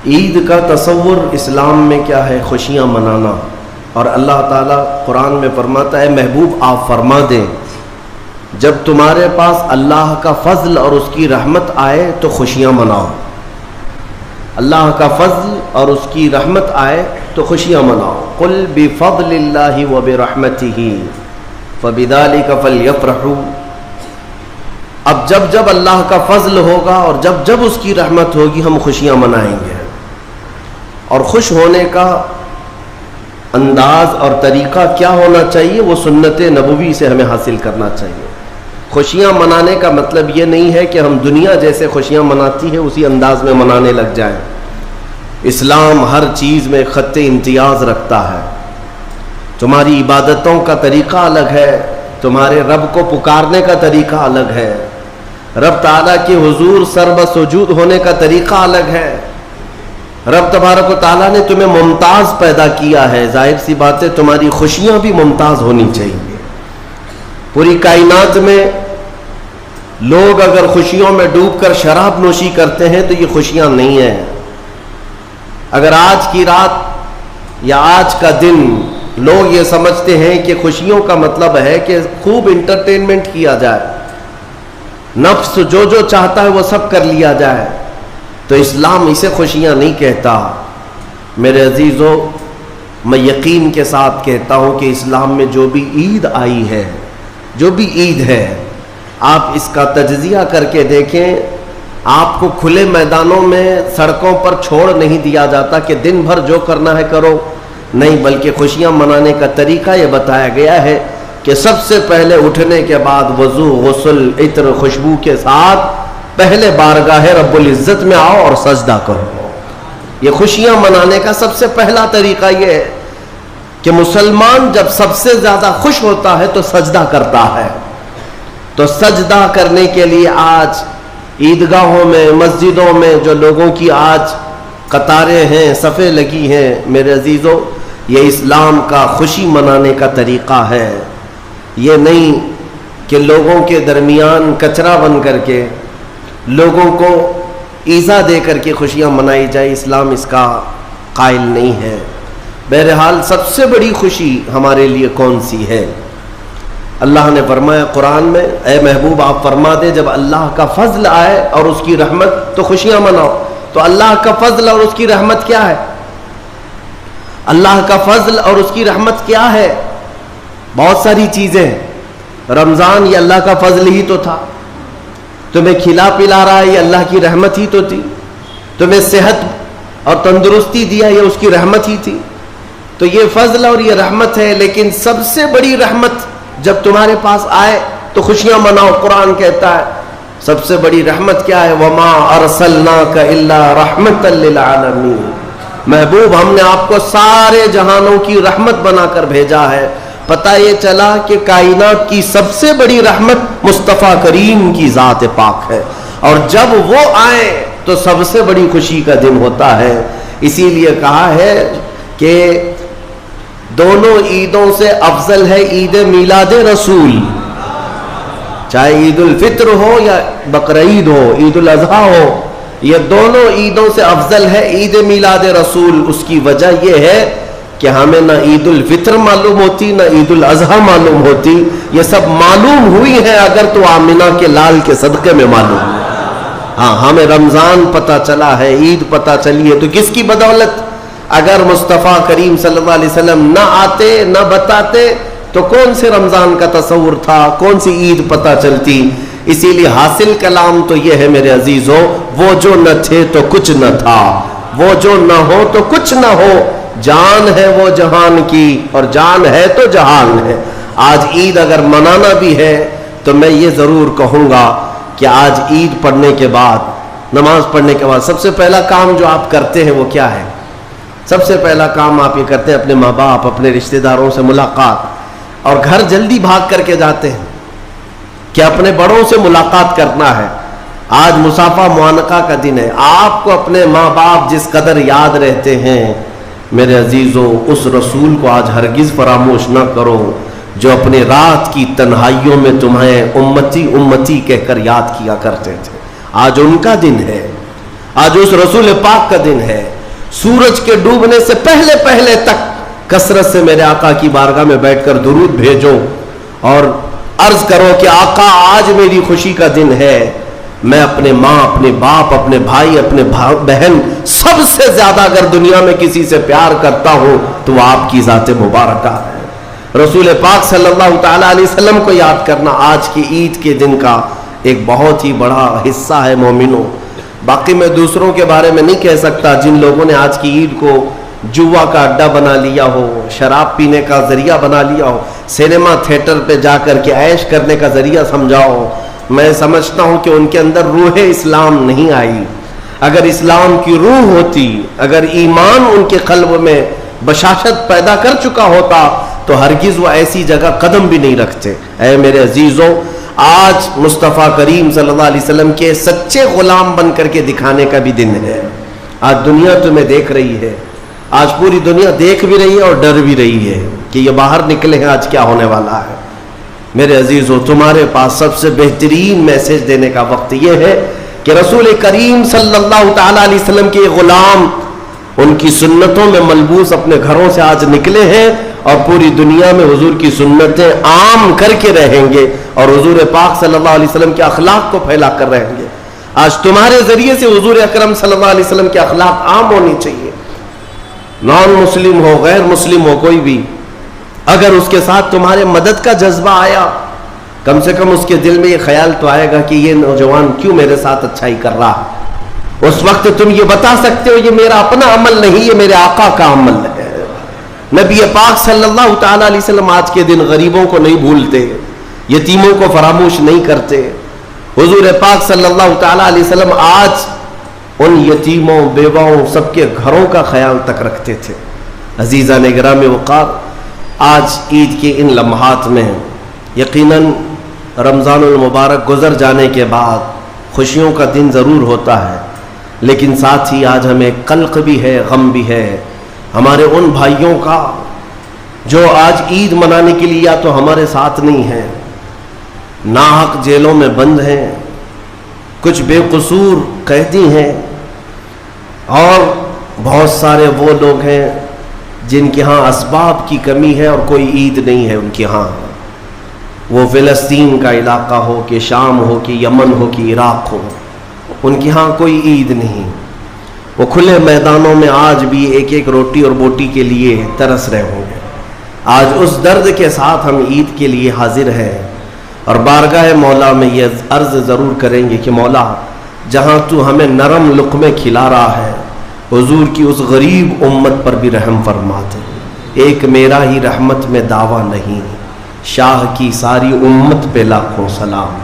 عید کا تصور اسلام میں کیا ہے؟ خوشیاں منانا. اور اللہ تعالیٰ قرآن میں فرماتا ہے محبوب آپ فرما دیں جب تمہارے پاس اللہ کا فضل اور اس کی رحمت آئے تو خوشیاں مناؤ. اللہ کا فضل اور اس کی رحمت آئے تو خوشیاں مناؤ. قل بفضل اللہ وبرحمتہ فبذلک فلیفرحوا. اب جب اللہ کا فضل ہوگا اور جب اس کی رحمت ہوگی ہم خوشیاں منائیں گے. اور خوش ہونے کا انداز اور طریقہ کیا ہونا چاہیے؟ وہ سنت نبوی سے ہمیں حاصل کرنا چاہیے. خوشیاں منانے کا مطلب یہ نہیں ہے کہ ہم دنیا جیسے خوشیاں مناتی ہے اسی انداز میں منانے لگ جائیں. اسلام ہر چیز میں خط امتیاز رکھتا ہے. تمہاری عبادتوں کا طریقہ الگ ہے، تمہارے رب کو پکارنے کا طریقہ الگ ہے، رب تعالیٰ کے حضور سر سجود ہونے کا طریقہ الگ ہے. رب تبارک و تعالیٰ نے تمہیں ممتاز پیدا کیا ہے، ظاہر سی بات ہے تمہاری خوشیاں بھی ممتاز ہونی چاہیے. پوری کائنات میں لوگ اگر خوشیوں میں ڈوب کر شراب نوشی کرتے ہیں تو یہ خوشیاں نہیں ہیں. اگر آج کی رات یا آج کا دن لوگ یہ سمجھتے ہیں کہ خوشیوں کا مطلب ہے کہ خوب انٹرٹینمنٹ کیا جائے، نفس جو چاہتا ہے وہ سب کر لیا جائے، تو اسلام اسے خوشیاں نہیں کہتا. میرے عزیزو، میں یقین کے ساتھ کہتا ہوں کہ اسلام میں جو بھی عید آئی ہے، جو بھی عید ہے، آپ اس کا تجزیہ کر کے دیکھیں. آپ کو کھلے میدانوں میں سڑکوں پر چھوڑ نہیں دیا جاتا کہ دن بھر جو کرنا ہے کرو، نہیں، بلکہ خوشیاں منانے کا طریقہ یہ بتایا گیا ہے کہ سب سے پہلے اٹھنے کے بعد وضو، غسل، عطر، خوشبو کے ساتھ پہلے بارگاہ رب العزت میں آؤ اور سجدہ کرو. یہ خوشیاں منانے کا سب سے پہلا طریقہ یہ ہے کہ مسلمان جب سب سے زیادہ خوش ہوتا ہے تو سجدہ کرتا ہے. تو سجدہ کرنے کے لیے آج عیدگاہوں میں، مسجدوں میں جو لوگوں کی آج قطاریں ہیں، صفیں لگی ہیں، میرے عزیزو، یہ اسلام کا خوشی منانے کا طریقہ ہے. یہ نہیں کہ لوگوں کے درمیان کچرا بن کر کے لوگوں کو ایذا دے کر کے خوشیاں منائی جائے. اسلام اس کا قائل نہیں ہے. بہرحال سب سے بڑی خوشی ہمارے لیے کون سی ہے؟ اللہ نے فرمایا قرآن میں، اے محبوب آپ فرما دے جب اللہ کا فضل آئے اور اس کی رحمت تو خوشیاں مناؤ. تو اللہ کا فضل اور اس کی رحمت کیا ہے؟ اللہ کا فضل اور اس کی رحمت کیا ہے؟ بہت ساری چیزیں. رمضان یہ اللہ کا فضل ہی تو تھا. تمہیں کھلا پلا رہا ہے یہ اللہ کی رحمت ہی تو تھی. تمہیں صحت اور تندرستی دیا یہ اس کی رحمت ہی تھی. تو یہ فضل اور یہ رحمت ہے. لیکن سب سے بڑی رحمت جب تمہارے پاس آئے تو خوشیاں مناؤ. قرآن کہتا ہے سب سے بڑی رحمت کیا ہے؟ وَمَا أَرْسَلْنَاكَ إِلَّا رَحْمَةً لِّلْعَالَمِينَ. محبوب ہم نے آپ کو سارے جہانوں کی رحمت بنا کر بھیجا ہے. پتہ یہ چلا کہ کائنات کی سب سے بڑی رحمت مصطفیٰ کریم کی ذات پاک ہے، اور جب وہ آئے تو سب سے بڑی خوشی کا دن ہوتا ہے. اسی لیے کہا ہے کہ دونوں عیدوں سے افضل ہے عید میلاد رسول. چاہے عید الفطر ہو یا بقرعید ہو، عید الاضحیٰ ہو، یہ دونوں عیدوں سے افضل ہے عید میلاد رسول. اس کی وجہ یہ ہے کہ ہمیں نہ عید الفطر معلوم ہوتی نہ عید الاضحیٰ معلوم ہوتی. یہ سب معلوم ہوئی ہیں اگر تو آمنہ کے لال کے صدقے میں معلوم ہے. ہاں، ہمیں رمضان پتہ چلا ہے، عید پتہ چلی ہے، تو کس کی بدولت؟ اگر مصطفیٰ کریم صلی اللہ علیہ وسلم نہ آتے نہ بتاتے تو کون سے رمضان کا تصور تھا، کون سی عید پتہ چلتی؟ اسی لیے حاصل کلام تو یہ ہے میرے عزیزو، وہ جو نہ تھے تو کچھ نہ تھا، وہ جو نہ ہو تو کچھ نہ ہو. جان ہے وہ جہان کی اور جان ہے تو جہان ہے. آج عید اگر منانا بھی ہے تو میں یہ ضرور کہوں گا کہ آج عید پڑھنے کے بعد، نماز پڑھنے کے بعد سب سے پہلا کام جو آپ کرتے ہیں وہ کیا ہے؟ سب سے پہلا کام آپ یہ کرتے ہیں اپنے ماں باپ، اپنے رشتہ داروں سے ملاقات، اور گھر جلدی بھاگ کر کے جاتے ہیں کہ اپنے بڑوں سے ملاقات کرنا ہے. آج مصافحہ معانقہ کا دن ہے. آپ کو اپنے ماں باپ جس قدر یاد رہتے ہیں میرے عزیزو، اس رسول کو آج ہرگز فراموش نہ کرو جو اپنے رات کی تنہائیوں میں تمہیں امتی امتی کہہ کر یاد کیا کرتے تھے. آج ان کا دن ہے. آج اس رسول پاک کا دن ہے. سورج کے ڈوبنے سے پہلے پہلے تک کثرت سے میرے آقا کی بارگاہ میں بیٹھ کر درود بھیجو اور عرض کرو کہ آقا آج میری خوشی کا دن ہے. میں اپنے ماں، اپنے باپ، اپنے بھائی، اپنے بہن سب سے زیادہ اگر دنیا میں کسی سے پیار کرتا ہوں تو وہ آپ کی ذات مبارکہ ہے. رسول پاک صلی اللہ تعالیٰ علیہ وسلم کو یاد کرنا آج کی عید کے دن کا ایک بہت ہی بڑا حصہ ہے مومنوں. باقی میں دوسروں کے بارے میں نہیں کہہ سکتا جن لوگوں نے آج کی عید کو جوا کا اڈا بنا لیا ہو، شراب پینے کا ذریعہ بنا لیا ہو، سینما تھیٹر پہ جا کر کے عیش کرنے کا ذریعہ سمجھا ہو. میں سمجھتا ہوں کہ ان کے اندر روح اسلام نہیں آئی. اگر اسلام کی روح ہوتی، اگر ایمان ان کے قلب میں بشاشت پیدا کر چکا ہوتا تو ہرگز وہ ایسی جگہ قدم بھی نہیں رکھتے. اے میرے عزیزوں، آج مصطفیٰ کریم صلی اللہ علیہ وسلم کے سچے غلام بن کر کے دکھانے کا بھی دن ہے. آج دنیا تمہیں دیکھ رہی ہے، آج پوری دنیا دیکھ بھی رہی ہے اور ڈر بھی رہی ہے کہ یہ باہر نکلے ہیں آج کیا ہونے والا ہے. میرے عزیزوں، تمہارے پاس سب سے بہترین میسج دینے کا وقت یہ ہے کہ رسول کریم صلی اللہ تعالیٰ علیہ وسلم کے غلام ان کی سنتوں میں ملبوس اپنے گھروں سے آج نکلے ہیں اور پوری دنیا میں حضور کی سنتیں عام کر کے رہیں گے اور حضور پاک صلی اللہ علیہ وسلم کے اخلاق کو پھیلا کر رہیں گے. آج تمہارے ذریعے سے حضور اکرم صلی اللہ علیہ وسلم کے اخلاق عام ہونی چاہیے. نان مسلم ہو، غیر مسلم ہو، کوئی بھی اگر اس کے ساتھ تمہارے مدد کا جذبہ آیا، کم سے کم اس کے دل میں یہ خیال تو آئے گا کہ یہ نوجوان کیوں میرے ساتھ اچھائی کر رہا ہے. اس وقت تم یہ بتا سکتے ہو یہ میرا اپنا عمل نہیں، یہ میرے آقا کا عمل ہے. نبی پاک صلی اللہ تعالیٰ علیہ وسلم آج کے دن غریبوں کو نہیں بھولتے، یتیموں کو فراموش نہیں کرتے. حضور پاک صلی اللہ تعالیٰ علیہ وسلم آج ان یتیموں، بیواؤں، سب کے گھروں کا خیال تک رکھتے تھے. عزیزان گرامی وقار، آج عید کے ان لمحات میں یقیناً رمضان المبارک گزر جانے کے بعد خوشیوں کا دن ضرور ہوتا ہے، لیکن ساتھ ہی آج ہمیں قلق بھی ہے، غم بھی ہے ہمارے ان بھائیوں کا جو آج عید منانے کے لیے یا تو ہمارے ساتھ نہیں ہیں، ناحق جیلوں میں بند ہیں، کچھ بے قصور قیدی ہیں، اور بہت سارے وہ لوگ ہیں جن کے ہاں اسباب کی کمی ہے اور کوئی عید نہیں ہے ان کے ہاں. وہ فلسطین کا علاقہ ہو کہ شام ہو کہ یمن ہو کہ عراق ہو، ان کے ہاں کوئی عید نہیں. وہ کھلے میدانوں میں آج بھی ایک ایک روٹی اور بوٹی کے لیے ترس رہے ہوں گے. آج اس درد کے ساتھ ہم عید کے لیے حاضر ہیں اور بارگاہ مولا میں یہ عرض ضرور کریں گے کہ مولا، جہاں تو ہمیں نرم لقمے کھلا رہا ہے، حضور کی اس غریب امت پر بھی رحم فرما دے. ایک میرا ہی رحمت میں دعویٰ نہیں، شاہ کی ساری امت پہ لاکھوں سلام.